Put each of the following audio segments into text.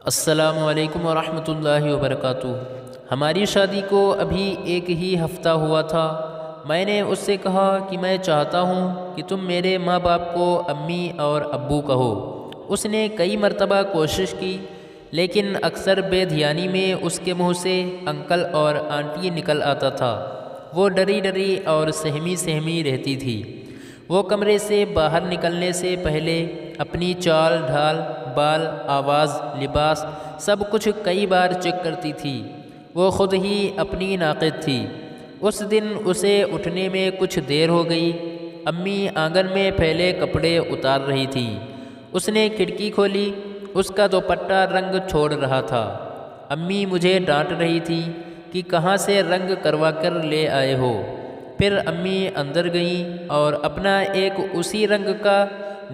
السلام علیکم ورحمۃ اللہ وبرکاتہ۔ ہماری شادی کو ابھی ایک ہی ہفتہ ہوا تھا۔ میں نے اس سے کہا کہ میں چاہتا ہوں کہ تم میرے ماں باپ کو امی اور ابو کہو۔ اس نے کئی مرتبہ کوشش کی لیکن اکثر بے دھیانی میں اس کے منہ سے انکل اور آنٹی نکل آتا تھا۔ وہ ڈری ڈری اور سہمی سہمی رہتی تھی۔ وہ کمرے سے باہر نکلنے سے پہلے اپنی چال ڈھال، بال، آواز، لباس سب کچھ کئی بار چیک کرتی تھی۔ وہ خود ہی اپنی ناقد تھی۔ اس دن اسے اٹھنے میں کچھ دیر ہو گئی۔ امی آنگن میں پھیلے کپڑے اتار رہی تھیں۔ اس نے کھڑکی کھولی۔ اس کا دوپٹہ رنگ چھوڑ رہا تھا۔ امی مجھے ڈانٹ رہی تھی کہ کہاں سے رنگ کروا کر لے آئے ہو۔ پھر امی اندر گئیں اور اپنا ایک اسی رنگ کا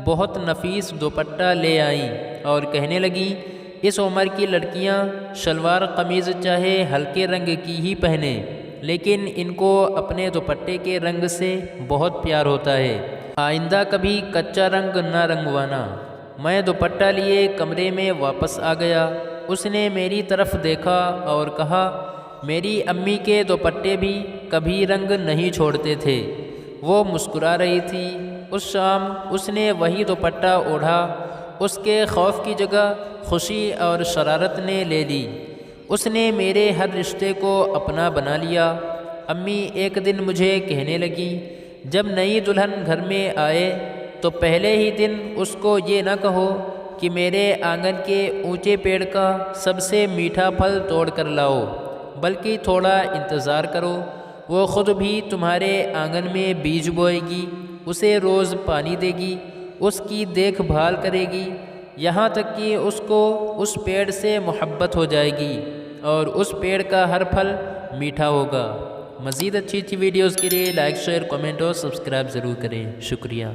بہت نفیس دوپٹہ لے آئیں اور کہنے لگیں، اس عمر کی لڑکیاں شلوار قمیض چاہے ہلکے رنگ کی ہی پہنیں، لیکن ان کو اپنے دوپٹے کے رنگ سے بہت پیار ہوتا ہے۔ آئندہ کبھی کچا رنگ نہ رنگوانا۔ میں دوپٹہ لیے کمرے میں واپس آ گیا۔ اس نے میری طرف دیکھا اور کہا، میری امی کے دوپٹے بھی کبھی رنگ نہیں چھوڑتے تھے۔ وہ مسکرا رہی تھی۔ اس شام اس نے وہی دوپٹہ اوڑھا۔ اس کے خوف کی جگہ خوشی اور شرارت نے لے لی۔ اس نے میرے ہر رشتے کو اپنا بنا لیا۔ امی ایک دن مجھے کہنے لگی، جب نئی دلہن گھر میں آئے تو پہلے ہی دن اس کو یہ نہ کہو کہ میرے آنگن کے اونچے پیڑ کا سب سے میٹھا پھل توڑ کر لاؤ، بلکہ تھوڑا انتظار کرو۔ وہ خود بھی تمہارے آنگن میں بیج بوئے گی، اسے روز پانی دے گی، اس کی دیکھ بھال کرے گی، یہاں تک کہ اس کو اس پیڑ سے محبت ہو جائے گی اور اس پیڑ کا ہر پھل میٹھا ہوگا۔ مزید اچھی ویڈیوز کے لیے لائک، شیئر، کمنٹ اور سبسکرائب ضرور کریں۔ شکریہ۔